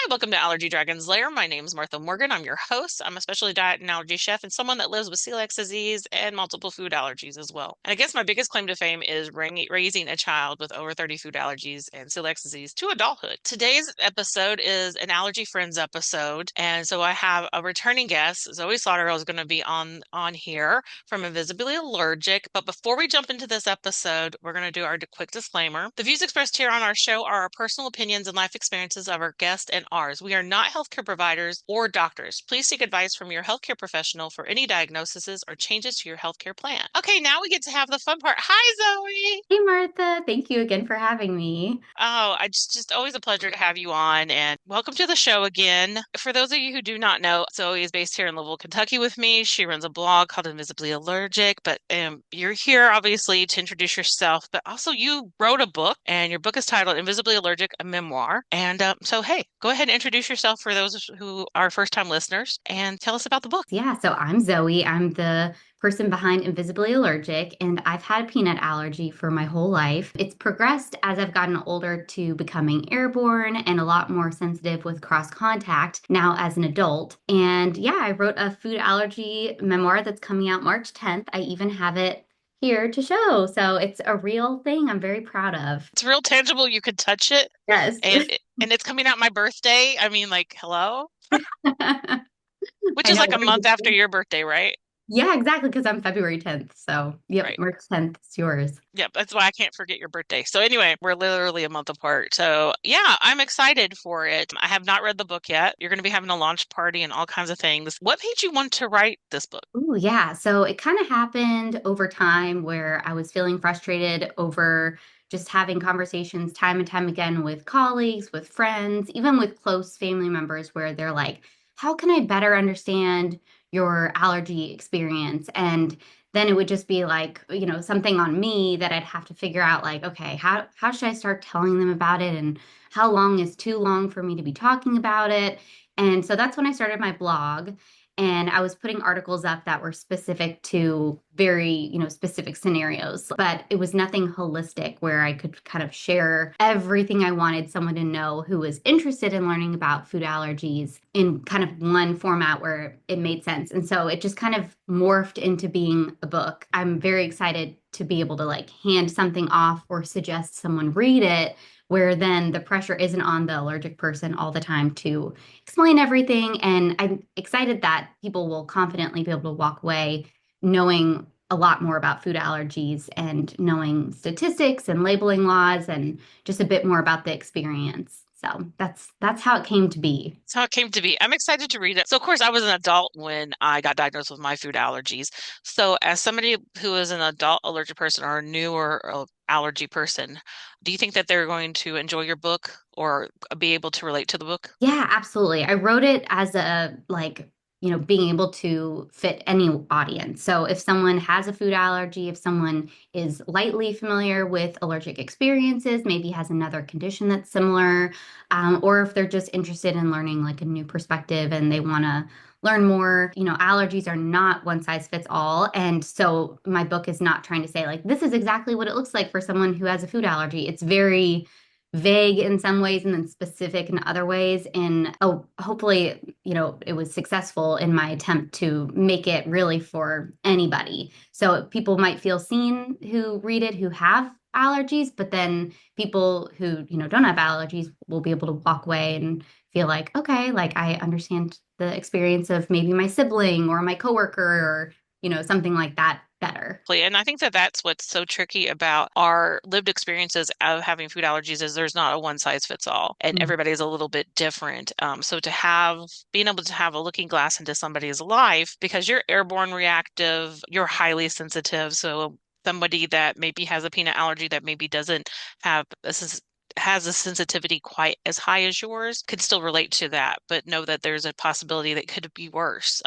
welcome to Allergy Dragon's Lair. My name is Martha Morgan. I'm your host. I'm a specialty diet and allergy chef and someone that lives with celiac disease and multiple food allergies as well. And I guess my biggest claim to fame is raising a child with over 30 food allergies and celiac disease to adulthood. Today's episode is an Allergy Friends episode. And so I have a returning guest. Zoë Slaughter is going to be on here from Invisibly Allergic. But before we jump into this episode, we're going to do our quick disclaimer. The views expressed here on our show are our personal opinions and life experiences of our guest and ours. We are not healthcare providers or doctors. Please seek advice from your healthcare professional for any diagnoses or changes to your healthcare plan. Okay, now we get to have the fun part. Hi, Zoë. Hey Martha, thank you again for having me. Oh, I just always a pleasure to have you on and welcome to the show again. For those of you who do not know, Zoe is based here in Louisville, Kentucky with me. She runs a blog called Invisibly Allergic, but you're here obviously to introduce yourself, but also you wrote a book and your book is titled Invisibly Allergic, a Memoir. And so, hey, go ahead and introduce yourself for those who are first-time listeners and tell us about the book. Yeah, so I'm Zoe. I'm the person behind Invisibly Allergic, and I've had peanut allergy for my whole life. It's progressed as I've gotten older to becoming airborne and a lot more sensitive with cross contact now as an adult. And yeah, I wrote a food allergy memoir that's coming out March 10th. I even have it here to show. So it's a real thing I'm very proud of. It's real tangible. You could touch it Yes. and it's coming out my birthday. I mean, like, hello? Which I is know. like a month after your birthday, right? Yeah, exactly, because I'm February 10th. So, yep, Right. March 10th is yours. Yep, that's why I can't forget your birthday. So anyway, we're literally a month apart. So yeah, I'm excited for it. I have not read the book yet. You're going to be having a launch party and all kinds of things. What made you want to write this book? Ooh, yeah. So it kind of happened over time where I was feeling frustrated over just having conversations time and time again with colleagues, with friends, even with close family members, where they're like, how can I better understand your allergy experience? And then it would just be like, something on me that I'd have to figure out, like, okay, how should I start telling them about it? And how long is too long for me to be talking about it? And so that's when I started my blog. And I was putting articles up that were specific to very, specific scenarios, but it was nothing holistic where I could kind of share everything I wanted someone to know who was interested in learning about food allergies in kind of one format where it made sense. And so it just kind of morphed into being a book. I'm very excited to be able to like hand something off or suggest someone read it, where then the pressure isn't on the allergic person all the time to explain everything. And I'm excited that people will confidently be able to walk away knowing a lot more about food allergies and knowing statistics and labeling laws and just a bit more about the experience. So that's how it came to be. That's how it came to be. I'm excited to read it. So of course I was an adult when I got diagnosed with my food allergies. So as somebody who is an adult allergic person or a newer allergy person, do you think that they're going to enjoy your book or be able to relate to the book? Yeah, absolutely. I wrote it as a like, being able to fit any audience. So if someone has a food allergy, if someone is lightly familiar with allergic experiences, maybe has another condition that's similar, or if they're just interested in learning like a new perspective and they want to learn more, allergies are not one size fits all. And so my book is not trying to say like, this is exactly what it looks like for someone who has a food allergy. It's very vague in some ways and then specific in other ways. And oh, hopefully, it was successful in my attempt to make it really for anybody. So people might feel seen who read it who have allergies, but then people who, don't have allergies will be able to walk away and feel like, okay, like I understand the experience of maybe my sibling or my coworker or, something like that better. And I think that that's what's so tricky about our lived experiences of having food allergies is there's not a one size fits all, and Mm. everybody's a little bit different. So to have being able to have a looking glass into somebody's life because you're airborne reactive, you're highly sensitive. So somebody that maybe has a peanut allergy that maybe doesn't have has a sensitivity quite as high as yours could still relate to that, but know that there's a possibility that could be worse.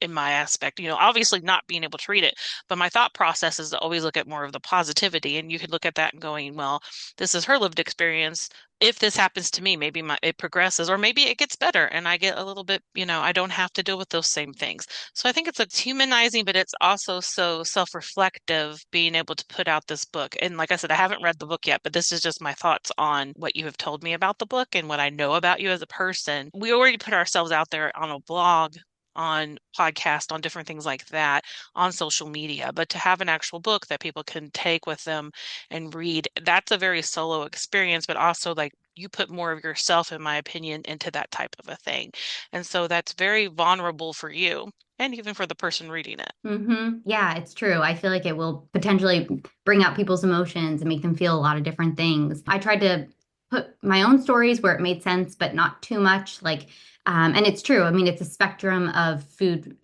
in my aspect. Obviously not being able to read it, but my thought process is to always look at more of the positivity. And you could look at that and going, well, this is her lived experience. If this happens to me, maybe it progresses, or maybe it gets better and I get a little bit, I don't have to deal with those same things. So I think it's humanizing, but it's also so self-reflective being able to put out this book. And like I said, I haven't read the book yet, but this is just my thoughts on what you have told me about the book and what I know about you as a person. We already put ourselves out there on a blog, on podcast, on different things like that, on social media. But to have an actual book that people can take with them and read, that's a very solo experience, but also like you put more of yourself, in my opinion, into that type of a thing. And so that's very vulnerable for you and even for the person reading it. Yeah, it's true. I feel like it will potentially bring out people's emotions and make them feel a lot of different things. I tried to put my own stories where it made sense, but not too much. And it's true. I mean, it's a spectrum of food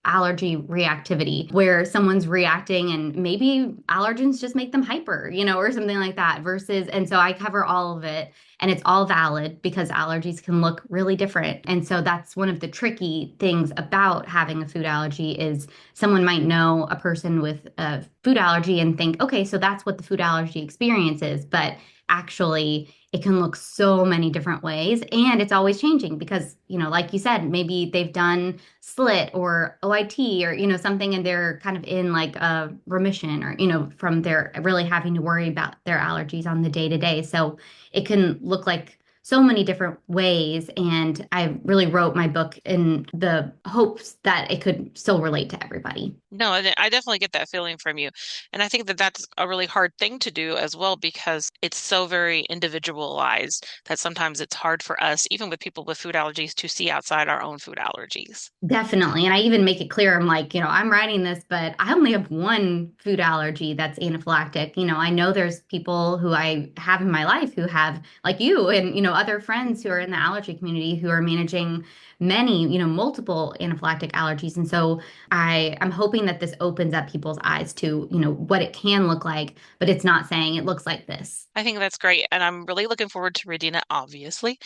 allergy reactivity where someone's reacting and maybe allergens just make them hyper, or something like that versus, and so I cover all of it and it's all valid because allergies can look really different. And so that's one of the tricky things about having a food allergy is someone might know a person with a food allergy and think, okay, so that's what the food allergy experience is. But actually, it can look so many different ways and it's always changing because, like you said, maybe they've done SLIT or OIT or, something and they're kind of in like a remission or, from their really having to worry about their allergies on the day to day. So it can look like so many different ways. And I really wrote my book in the hopes that it could still relate to everybody. No, I definitely get that feeling from you. And I think that that's a really hard thing to do as well because it's so very individualized that sometimes it's hard for us, even with people with food allergies, to see outside our own food allergies. Definitely. And I even make it clear, I'm like, I'm writing this, but I only have one food allergy that's anaphylactic. I know there's people who I have in my life who have, like you and, other friends who are in the allergy community who are managing many, multiple anaphylactic allergies. And so I'm hoping that this opens up people's eyes to, what it can look like, but it's not saying it looks like this. I think that's great. And I'm really looking forward to reading it, obviously.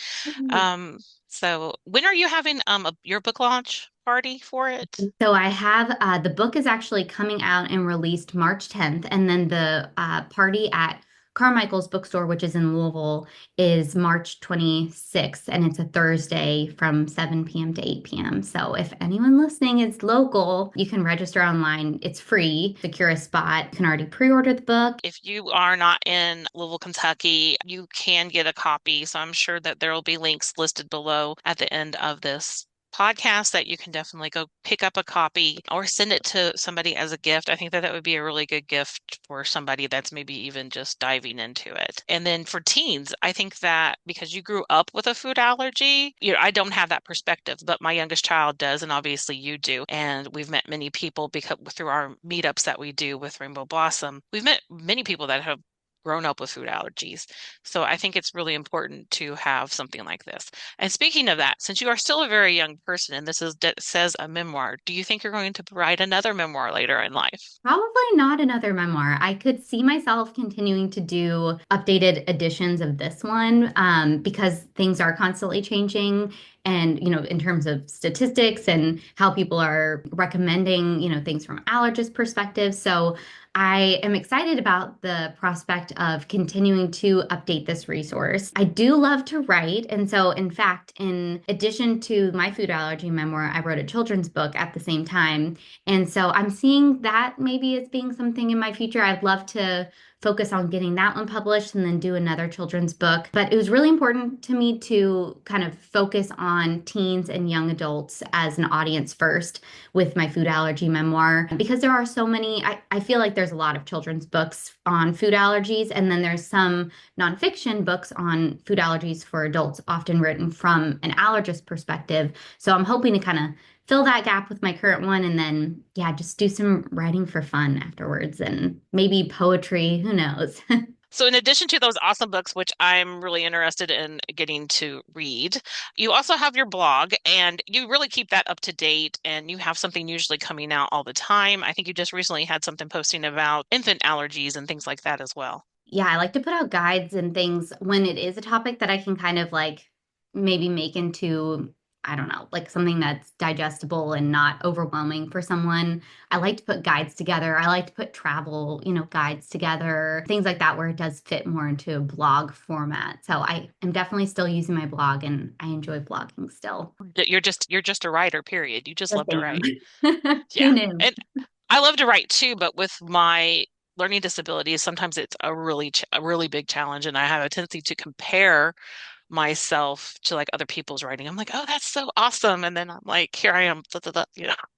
Um, so when are you having your book launch party for it? So I have the book is actually coming out and released March 10th, and then the party at Carmichael's bookstore, which is in Louisville, is March 26th, and it's a Thursday from 7 p.m. to 8 p.m. So if anyone listening is local, you can register online. It's free, secure a spot. You can already pre-order the book. If you are not in Louisville, Kentucky, you can get a copy. So I'm sure that there will be links listed below at the end of this podcast that you can definitely go pick up a copy or send it to somebody as a gift. I think that that would be a really good gift for somebody that's maybe even just diving into it. And then for teens, I think that because you grew up with a food allergy, I don't have that perspective, but my youngest child does, and obviously you do. And we've met many people because through our meetups that we do with Rainbow Blossom, we've met many people that have grown up with food allergies. So I think it's really important to have something like this. And speaking of that, since you are still a very young person and this says a memoir, do you think you're going to write another memoir later in life? Probably not another memoir. I could see myself continuing to do updated editions of this one because things are constantly changing. And, in terms of statistics and how people are recommending, things from allergist perspective. So I am excited about the prospect of continuing to update this resource. I do love to write. And so, in fact, in addition to my food allergy memoir, I wrote a children's book at the same time. And so I'm seeing that maybe as being something in my future. I'd love to focus on getting that one published and then do another children's book. But it was really important to me to kind of focus on teens and young adults as an audience first with my food allergy memoir because there are so many. I feel like there's a lot of children's books on food allergies, and then there's some nonfiction books on food allergies for adults, often written from an allergist perspective. So I'm hoping to kind of fill that gap with my current one and then yeah, just do some writing for fun afterwards and maybe poetry, who knows. So, in addition to those awesome books, which I'm really interested in getting to read, you also have your blog and you really keep that up to date. And you have something usually coming out all the time. I think you just recently had something posting about infant allergies and things like that as well. Yeah, I like to put out guides and things when it is a topic that I can kind of like maybe make into I don't know, like something that's digestible and not overwhelming for someone. I like to put guides together. I like to put travel, guides together, things like that where it does fit more into a blog format. So I am definitely still using my blog and I enjoy blogging still. You're just a writer, period. You just Yes, love to write. I am. Yeah. Who knew? And I love to write too, but with my learning disabilities, sometimes it's a really big challenge, and I have a tendency to compare myself to like other people's writing. I'm like, oh, that's so awesome, and then I'm like, here I am, I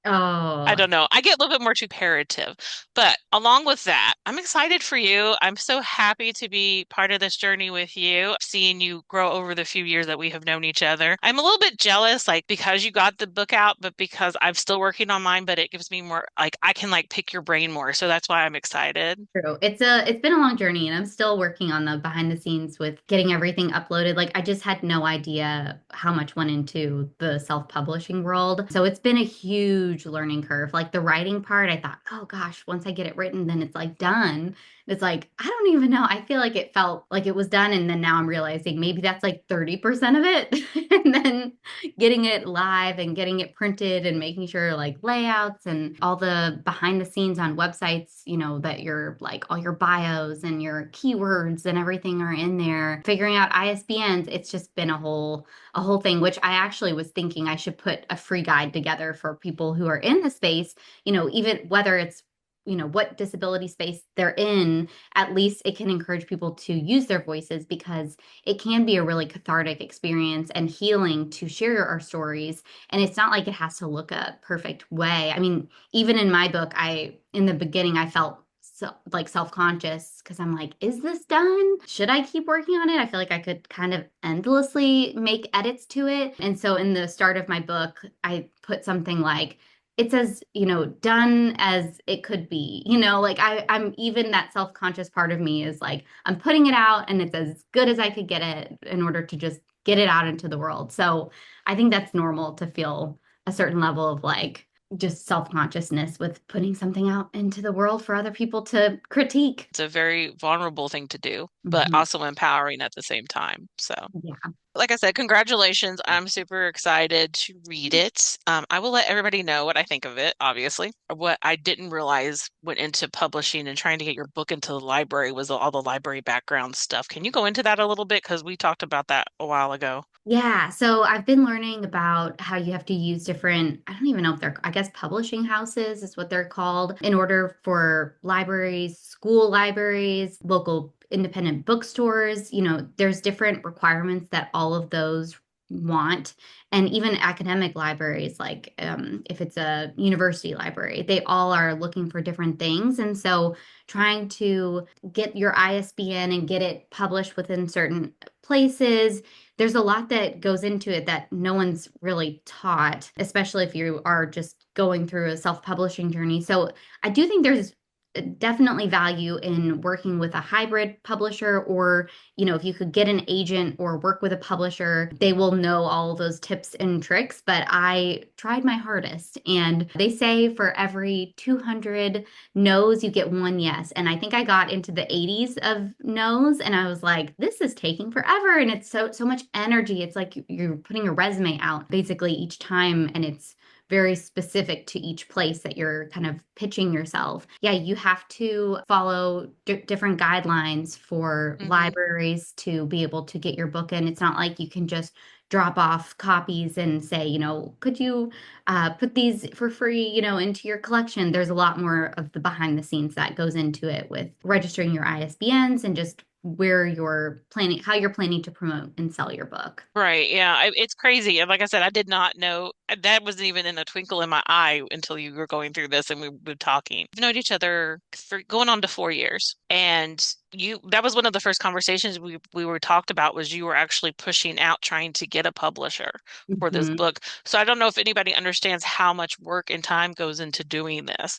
Oh, don't know. I get a little bit more too comparative. But along with that, I'm excited for you. I'm so happy to be part of this journey with you, seeing you grow over the few years that we have known each other. I'm a little bit jealous, like because you got the book out, but because I'm still working on mine, but it gives me more, like I can like pick your brain more. So that's why I'm excited. true. It's been a long journey and I'm still working on the behind the scenes with getting everything uploaded. Like I just had no idea how much went into the self-publishing world. So it's been a huge learning curve. Like the writing part, I thought, oh gosh, once I get it written, then it's like done. It's like, I don't even know. I feel like it felt like it was done. And then now I'm realizing maybe that's like 30% of it. And then getting it live and getting it printed and making sure like layouts and all the behind the scenes on websites, that your like all your bios and your keywords and everything are in there. Figuring out ISBNs, it's just been a whole thing, which I actually was thinking I should put a free guide together for people who are in the space, even whether it's what disability space they're in, at least it can encourage people to use their voices because it can be a really cathartic experience and healing to share our stories. And it's not like it has to look a perfect way. I mean, even in my book, in the beginning, I felt like self-conscious because I'm like, is this done? Should I keep working on it? I feel like I could kind of endlessly make edits to it. And so in the start of my book, I put something like, it's as done as it could be, like I'm even that self-conscious part of me is like I'm putting it out and it's as good as I could get it in order to just get it out into the world. So I think that's normal to feel a certain level of like just self-consciousness with putting something out into the world for other people to critique. It's a very vulnerable thing to do, but Mhm. also empowering at the same time. So. Yeah. Like I said, congratulations. I'm super excited to read it. I will let everybody know what I think of it, obviously. What I didn't realize went into publishing and trying to get your book into the library was all the library background stuff. Can you go into that a little bit? Because we talked about that a while ago. Yeah, so I've been learning about how you have to use different, I don't even know if they're, I guess publishing houses is what they're called, in order for libraries, school libraries, local independent bookstores, there's different requirements that all of those want. And even academic libraries, like if it's a university library, they all are looking for different things. And so trying to get your ISBN and get it published within certain places, there's a lot that goes into it that no one's really taught, especially if you are just going through a self-publishing journey. So I do think there's definitely value in working with a hybrid publisher, or if you could get an agent or work with a publisher, they will know all those tips and tricks. But I tried my hardest, and they say for every 200 no's you get one yes, and I think I got into the 80s of no's, and I was like, this is taking forever, and it's so much energy. It's like you're putting a resume out basically each time, and it's very specific to each place that you're kind of pitching yourself. Yeah, you have to follow different guidelines for Hmm. libraries to be able to get your book in. It's not like you can just drop off copies and say, could you put these for free, into your collection. There's a lot more of the behind the scenes that goes into it with registering your ISBNs and just where you're planning, how you're planning to promote and sell your book. Right. Yeah. It's crazy. And like I said, I did not know that wasn't even in a twinkle in my eye until you were going through this and we were talking. We've known each other for going on to 4 years. And that was one of the first conversations we were talked about was you were actually pushing out trying to get a publisher for this Mhm. book. So I don't know if anybody understands how much work and time goes into doing this.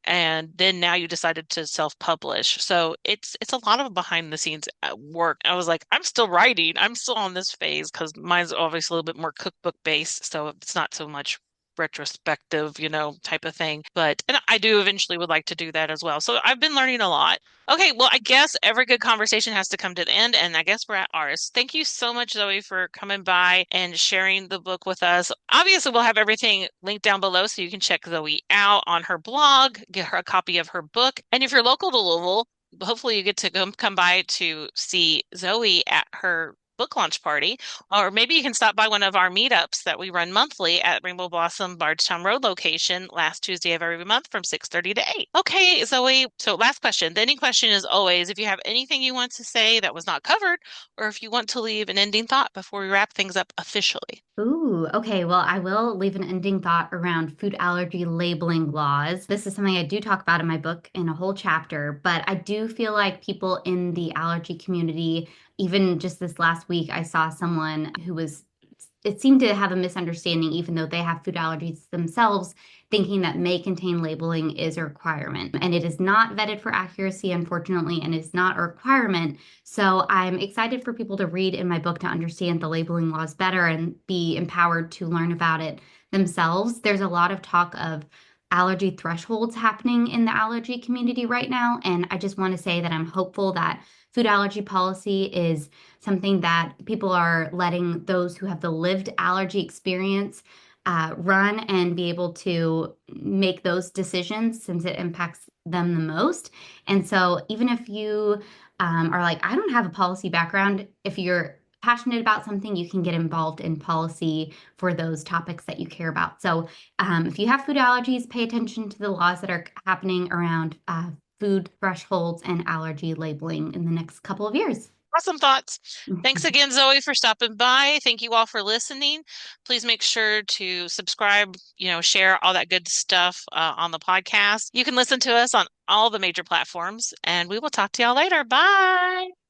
And then now you decided to self-publish. So it's a lot of behind the scenes work. I was like, I'm still writing. I'm still on this phase because mine's obviously a little bit more cookbook based, so it's not so much retrospective, type of thing. And I do eventually would like to do that as well. So I've been learning a lot. Okay, well, I guess every good conversation has to come to the end, and I guess we're at ours. Thank you so much, Zoe, for coming by and sharing the book with us. Obviously, we'll have everything linked down below so you can check Zoe out on her blog, get her a copy of her book. And if you're local to Louisville, hopefully you get to come by to see Zoe at her book launch party, or maybe you can stop by one of our meetups that we run monthly at Rainbow Blossom Bardstown Road location last Tuesday of every month from 6:30 to 8. Okay, Zoe, so last question. The ending question is always if you have anything you want to say that was not covered, or if you want to leave an ending thought before we wrap things up officially. Ooh, okay. Well, I will leave an ending thought around food allergy labeling laws. This is something I do talk about in my book in a whole chapter, but I do feel like people in the allergy community, even just this last week, I saw someone who it seemed to have a misunderstanding, even though they have food allergies themselves, thinking that may contain labeling is a requirement. And it is not vetted for accuracy, unfortunately, and is not a requirement. So I'm excited for people to read in my book to understand the labeling laws better and be empowered to learn about it themselves. There's a lot of talk of allergy thresholds happening in the allergy community right now. And I just want to say that I'm hopeful that food allergy policy is something that people are letting those who have the lived allergy experience run and be able to make those decisions since it impacts them the most. And so, even if you are like, I don't have a policy background, if you're passionate about something, you can get involved in policy for those topics that you care about. So, if you have food allergies, pay attention to the laws that are happening around food thresholds and allergy labeling in the next couple of years. Awesome thoughts. Thanks again, Zoe, for stopping by. Thank you all for listening. Please make sure to subscribe, share all that good stuff on the podcast. You can listen to us on all the major platforms, and we will talk to y'all later. Bye.